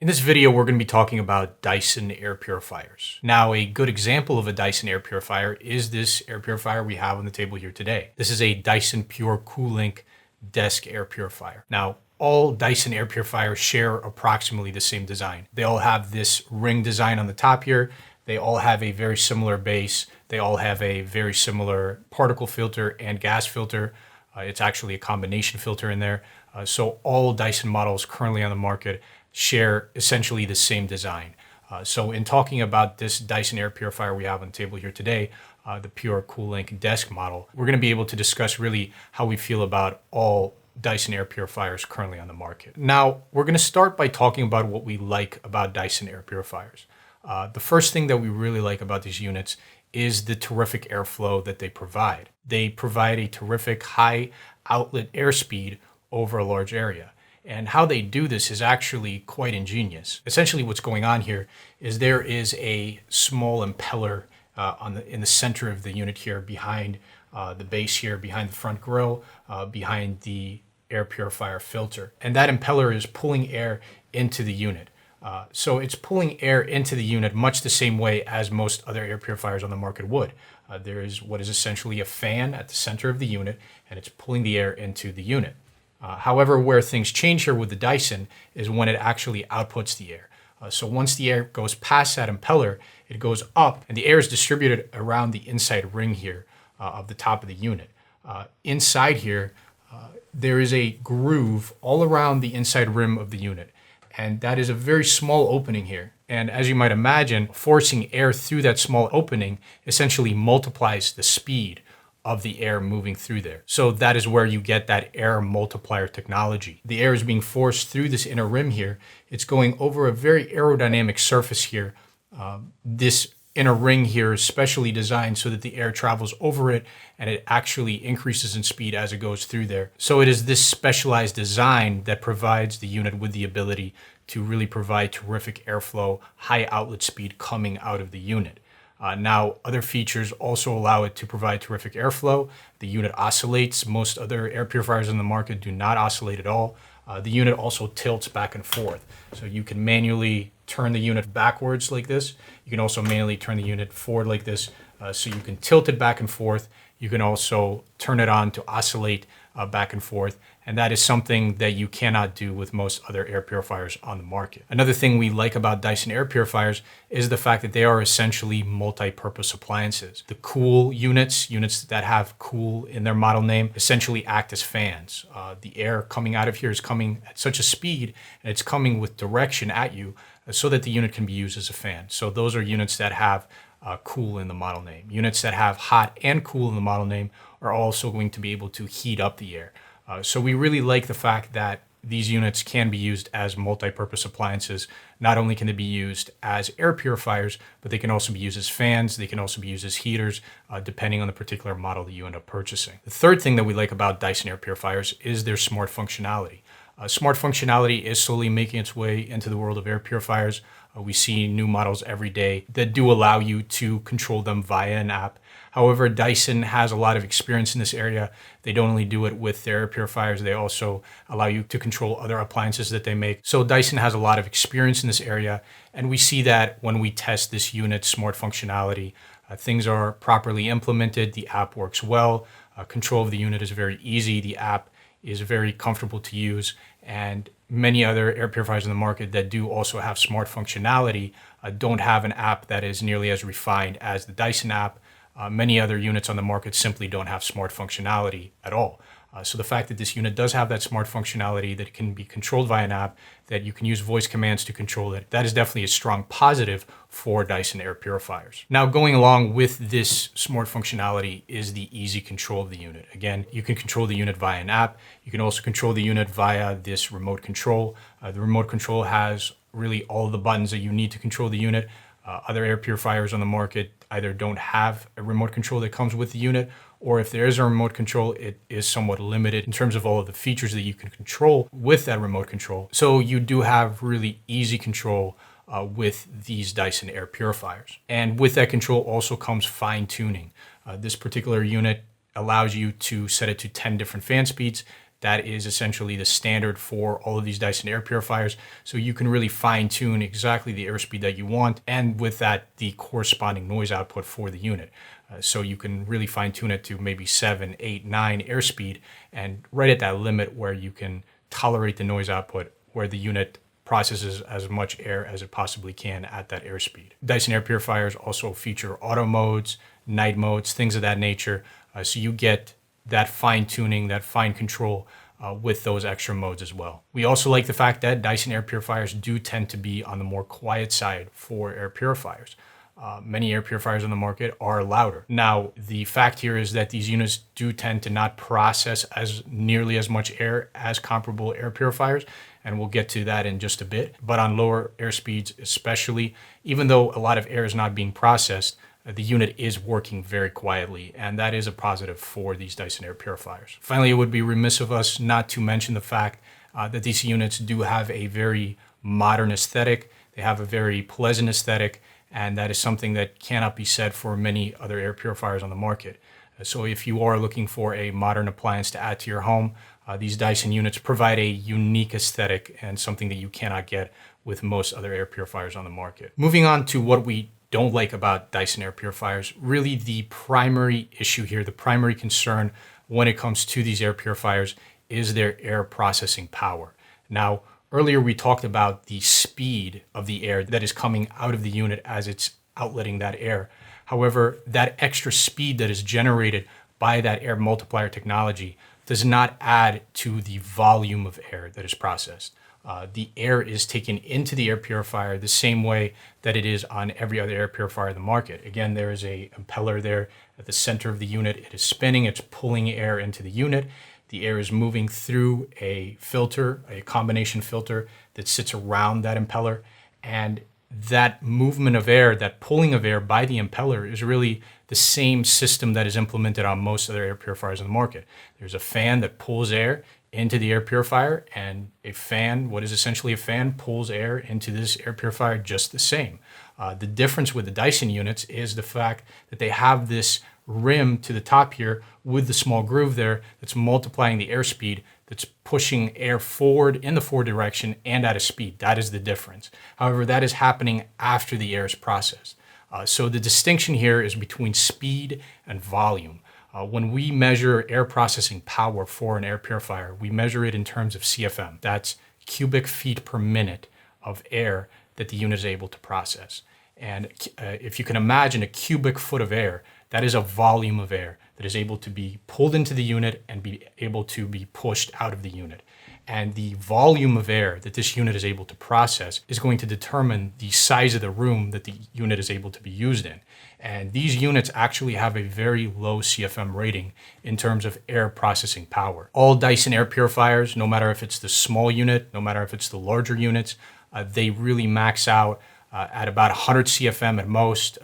In this video, we're going to be talking about Dyson air purifiers. Now, a good example of a Dyson air purifier is this air purifier we have on the table here today. This is a Dyson PureCoolink desk air purifier. Now, all Dyson air purifiers share approximately the same design. They all have this ring design on the top here. They all have a very similar base. They all have a very similar particle filter and gas filter. It's actually a combination filter in there. So all Dyson models currently on the market share essentially the same design. So in talking about this Dyson air purifier we have on the table here today, the PureCoolink desk model, we're going to be able to discuss really how we feel about all Dyson air purifiers currently on the market. Now, we're going to start by talking about what we like about Dyson air purifiers. The first thing that we really like about these units is the terrific airflow that they provide. They provide a terrific high outlet airspeed over a large area. And how they do this is actually quite ingenious. Essentially what's going on here is there is a small impeller in the center of the unit here, behind the base here, behind the front grille, behind the air purifier filter. And that impeller is pulling air into the unit. So it's pulling air into the unit much the same way as most other air purifiers on the market would. There is what is essentially a fan at the center of the unit, and it's pulling the air into the unit. However, where things change here with the Dyson is when it actually outputs the air. So once the air goes past that impeller, it goes up, and the air is distributed around the inside ring here of the top of the unit. Inside here, there is a groove all around the inside rim of the unit, and that is a very small opening here. And as you might imagine, forcing air through that small opening essentially multiplies the speed of the air moving through there. So that is where you get that air multiplier technology. The air is being forced through this inner rim here. It's going over a very aerodynamic surface here. This inner ring here is specially designed so that the air travels over it and it actually increases in speed as it goes through there. So it is this specialized design that provides the unit with the ability to really provide terrific airflow, high outlet speed coming out of the unit. Now, other features also allow it to provide terrific airflow. The unit oscillates. Most other air purifiers on the market do not oscillate at all. The unit also tilts back and forth. So you can manually turn the unit backwards like this. You can also manually turn the unit forward like this. So you can tilt it back and forth. You can also turn it on to oscillate back and forth. And that is something that you cannot do with most other air purifiers on the market. Another thing we like about Dyson air purifiers is the fact that they are essentially multi-purpose appliances. The cool units that have cool in their model name, essentially act as fans. The air coming out of here is coming at such a speed, and it's coming with direction at you so that the unit can be used as a fan. So those are units that have cool in the model name. Units that have hot and cool in the model name are also going to be able to heat up the air. So we really like the fact that these units can be used as multi-purpose appliances. Not only can they be used as air purifiers, but they can also be used as fans. They can also be used as heaters, depending on the particular model that you end up purchasing. The third thing that we like about Dyson air purifiers is their smart functionality. Smart functionality is slowly making its way into the world of air purifiers. We see new models every day that do allow you to control them via an app. However, Dyson has a lot of experience in this area. They don't only do it with their air purifiers, they also allow you to control other appliances that they make. So Dyson has a lot of experience in this area, and we see that when we test this unit's smart functionality. Things are properly implemented, the app works well, control of the unit is very easy, the app is very comfortable to use, and many other air purifiers in the market that do also have smart functionality don't have an app that is nearly as refined as the Dyson app. Many other units on the market simply don't have smart functionality at all. So the fact that this unit does have that smart functionality, that it can be controlled via an app, that you can use voice commands to control it, that is definitely a strong positive for Dyson air purifiers. Now, going along with this smart functionality is the easy control of the unit. Again, you can control the unit via an app. You can also control the unit via this remote control. The remote control has really all of the buttons that you need to control the unit. Other air purifiers on the market either don't have a remote control that comes with the unit, or if there is a remote control, it is somewhat limited in terms of all of the features that you can control with that remote control. So you do have really easy control with these Dyson air purifiers. And with that control also comes fine tuning. This particular unit allows you to set it to 10 different fan speeds, That is essentially the standard for all of these Dyson air purifiers. So you can really fine tune exactly the airspeed that you want, and with that, the corresponding noise output for the unit. So you can really fine tune it to maybe 7, 8, 9 airspeed, and right at that limit where you can tolerate the noise output, where the unit processes as much air as it possibly can at that airspeed. Dyson air purifiers also feature auto modes, night modes, things of that nature. So you get that fine tuning, that fine control with those extra modes as well. We also like the fact that Dyson air purifiers do tend to be on the more quiet side for air purifiers. Many air purifiers on the market are louder. Now, the fact here is that these units do tend to not process as nearly as much air as comparable air purifiers, and we'll get to that in just a bit. But on lower air speeds especially, even though a lot of air is not being processed, the unit is working very quietly, and that is a positive for these Dyson air purifiers. Finally, it would be remiss of us not to mention the fact that these units do have a very modern aesthetic. They have a very pleasant aesthetic, and that is something that cannot be said for many other air purifiers on the market. So if you are looking for a modern appliance to add to your home, these Dyson units provide a unique aesthetic and something that you cannot get with most other air purifiers on the market. Moving on to what we don't like about Dyson air purifiers, really the primary issue here, the primary concern when it comes to these air purifiers is their air processing power. Now, earlier we talked about the speed of the air that is coming out of the unit as it's outletting that air. However, that extra speed that is generated by that air multiplier technology does not add to the volume of air that is processed. The air is taken into the air purifier the same way that it is on every other air purifier in the market. Again, there is a impeller there at the center of the unit. It is spinning, it's pulling air into the unit. The air is moving through a filter, a combination filter that sits around that impeller. And that movement of air, that pulling of air by the impeller is really the same system that is implemented on most other air purifiers in the market. There's a fan that pulls air into the air purifier, and a fan, what is essentially a fan, pulls air into this air purifier just the same. The difference with the Dyson units is the fact that they have this rim to the top here with the small groove there that's multiplying the airspeed, that's pushing air forward in the forward direction and at a speed. That is the difference. However, that is happening after the air is processed. So the distinction here is between speed and volume. When we measure air processing power for an air purifier, we measure it in terms of CFM. That's cubic feet per minute of air that the unit is able to process. And if you can imagine a cubic foot of air, that is a volume of air that is able to be pulled into the unit and be able to be pushed out of the unit. And the volume of air that this unit is able to process is going to determine the size of the room that the unit is able to be used in. And these units actually have a very low CFM rating in terms of air processing power. All Dyson air purifiers, no matter if it's the small unit, no matter if it's the larger units, they really max out at about 100 CFM at most,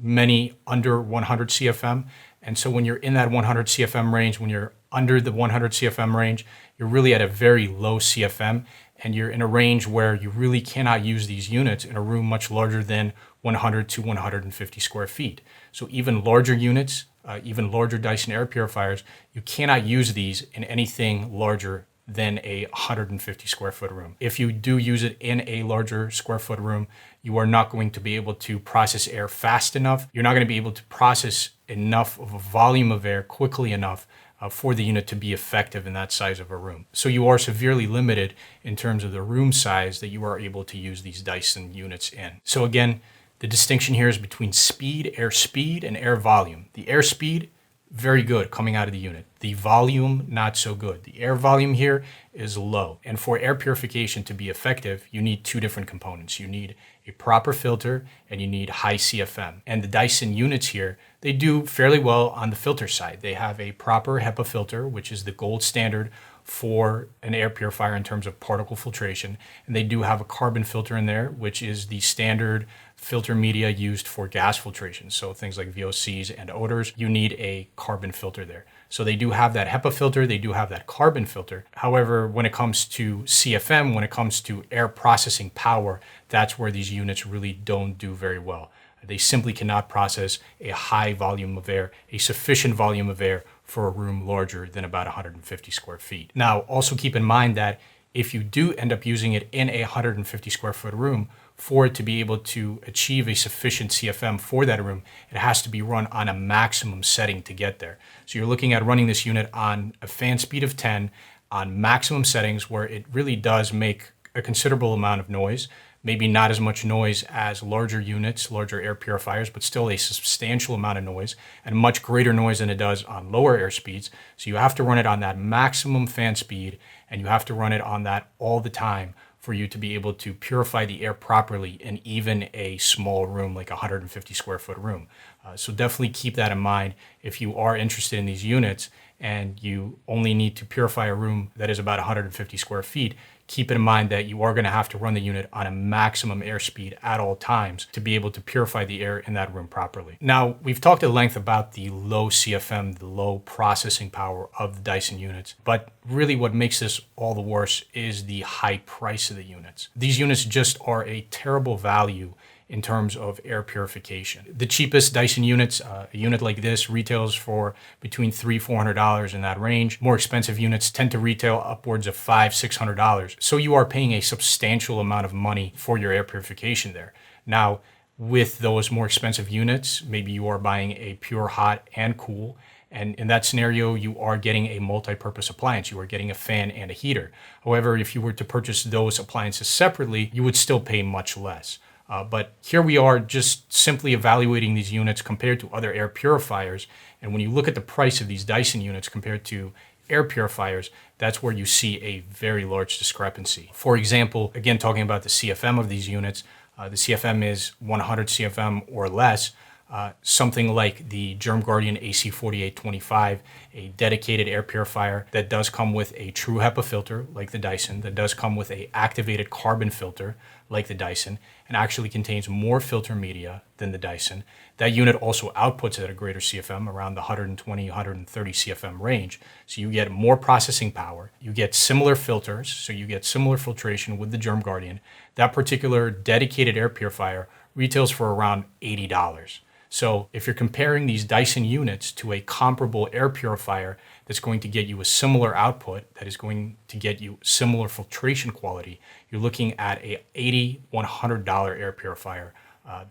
many under 100 CFM. And so when you're in that 100 CFM range, when you're under the 100 CFM range, you're really at a very low CFM, and you're in a range where you really cannot use these units in a room much larger than 100 to 150 square feet. So even larger units, even larger Dyson air purifiers, you cannot use these in anything larger than a 150 square foot room. If you do use it in a larger square foot room, you are not going to be able to process air fast enough. You're not going to be able to process enough of a volume of air quickly enough for the unit to be effective in that size of a room. So you are severely limited in terms of the room size that you are able to use these Dyson units in. So again, the distinction here is between speed, and air volume. The air speed, very good coming out of the unit. The volume, not so good. The air volume here is low. And for air purification to be effective, you need two different components. You need a proper filter and you need high CFM. And the Dyson units here, they do fairly well on the filter side. They have a proper HEPA filter, which is the gold standard for an air purifier in terms of particle filtration. And they do have a carbon filter in there, which is the standard filter media used for gas filtration. So things like VOCs and odors, you need a carbon filter there. So they do have that HEPA filter, they do have that carbon filter. However, when it comes to CFM, when it comes to air processing power, that's where these units really don't do very well. They simply cannot process a high volume of air, a sufficient volume of air for a room larger than about 150 square feet. Now, also keep in mind that if you do end up using it in a 150 square foot room, for it to be able to achieve a sufficient CFM for that room, it has to be run on a maximum setting to get there. So you're looking at running this unit on a fan speed of 10 on maximum settings, where it really does make a considerable amount of noise. Maybe not as much noise as larger units, larger air purifiers, but still a substantial amount of noise, and much greater noise than it does on lower air speeds. So you have to run it on that maximum fan speed, and you have to run it on that all the time for you to be able to purify the air properly in even a small room like a 150 square foot room. So definitely keep that in mind if you are interested in these units and you only need to purify a room that is about 150 square feet. Keep in mind that you are going to have to run the unit on a maximum airspeed at all times to be able to purify the air in that room properly. Now, we've talked at length about the low CFM, the low processing power of the Dyson units, but really what makes this all the worse is the high price of the units. These units just are a terrible value in terms of air purification. The cheapest Dyson units, a unit like this retails for between $300-$400 in that range. More expensive units tend to retail upwards of $500-$600. So you are paying a substantial amount of money for your air purification there. Now, with those more expensive units, maybe you are buying a pure hot and cool. And in that scenario, you are getting a multi-purpose appliance. You are getting a fan and a heater. However, if you were to purchase those appliances separately, you would still pay much less. But here we are just simply evaluating these units compared to other air purifiers. And when you look at the price of these Dyson units compared to air purifiers, that's where you see a very large discrepancy. For example, again, talking about the CFM of these units, the CFM is 100 CFM or less. Something like the Germ Guardian AC4825, a dedicated air purifier that does come with a true HEPA filter like the Dyson, that does come with a activated carbon filter like the Dyson, and actually contains more filter media than the Dyson. That unit also outputs at a greater CFM, around the 120, 130 CFM range. So you get more processing power. You get similar filters, so you get similar filtration with the Germ Guardian. That particular dedicated air purifier retails for around $80. So if you're comparing these Dyson units to a comparable air purifier that's going to get you a similar output, that is going to get you similar filtration quality, you're looking at a $80, $100 air purifier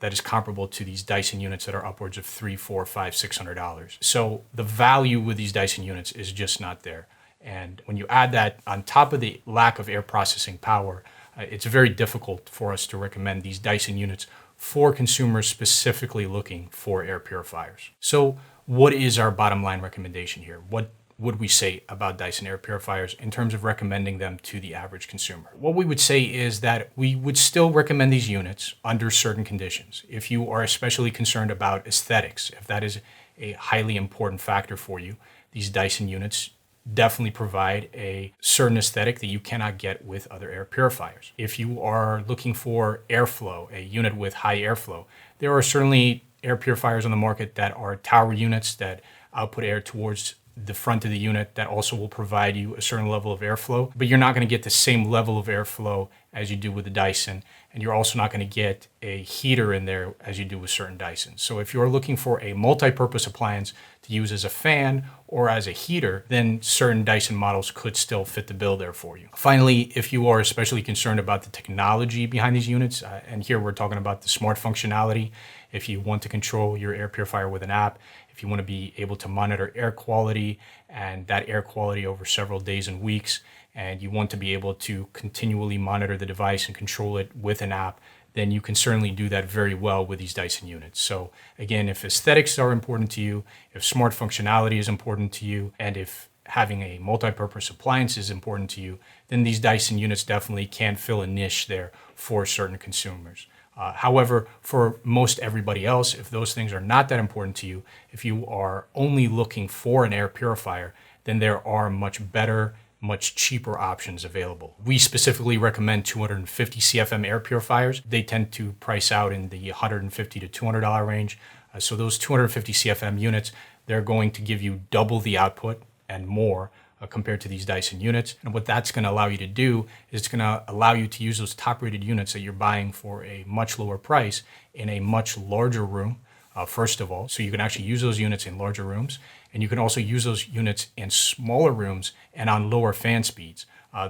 that is comparable to these Dyson units that are upwards of $300, $400, $500, $600. So the value with these Dyson units is just not there. And when you add that on top of the lack of air processing power, it's very difficult for us to recommend these Dyson units for consumers specifically looking for air purifiers. So what is our bottom line recommendation here? What would we say about Dyson air purifiers in terms of recommending them to the average consumer? What we would say is that we would still recommend these units under certain conditions. If you are especially concerned about aesthetics, if that is a highly important factor for you, these Dyson units definitely provide a certain aesthetic that you cannot get with other air purifiers. If you are looking for airflow, a unit with high airflow, there are certainly air purifiers on the market that are tower units that output air towards the front of the unit that also will provide you a certain level of airflow, but you're not going to get the same level of airflow as you do with the Dyson, and you're also not going to get a heater in there as you do with certain Dysons. So if you're looking for a multi-purpose appliance to use as a fan or as a heater, then certain Dyson models could still fit the bill there for you. Finally, if you are especially concerned about the technology behind these units, and here we're talking about the smart functionality, if you want to control your air purifier with an app, if you want to be able to monitor air quality and that air quality over several days and weeks, and you want to be able to continually monitor the device and control it with an app, then you can certainly do that very well with these Dyson units. So again, if aesthetics are important to you, if smart functionality is important to you, and if having a multi-purpose appliance is important to you, then these Dyson units definitely can fill a niche there for certain consumers. However, for most everybody else, if those things are not that important to you, if you are only looking for an air purifier, then there are much better, much cheaper options available. We specifically recommend 250 CFM air purifiers. They tend to price out in the $150 to $200 range. So those 250 CFM units, they're going to give you double the output and more compared to these Dyson units. And what that's going to allow you to do is it's going to allow you to use those top rated units that you're buying for a much lower price in a much larger room first of all. So you can actually use those units in larger rooms, and you can also use those units in smaller rooms and on lower fan speeds.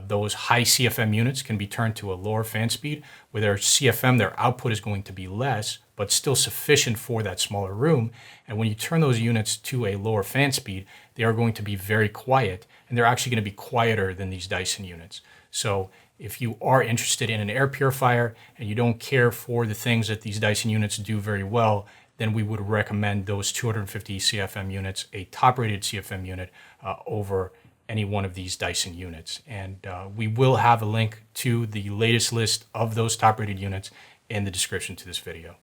Those high CFM units can be turned to a lower fan speed where their CFM, their output is going to be less, but still sufficient for that smaller room. And when you turn those units to a lower fan speed, they are going to be very quiet, and they're actually going to be quieter than these Dyson units. So if you are interested in an air purifier and you don't care for the things that these Dyson units do very well, then we would recommend those 250 CFM units, a top-rated CFM unit, over any one of these Dyson units. And we will have a link to the latest list of those top-rated units in the description to this video.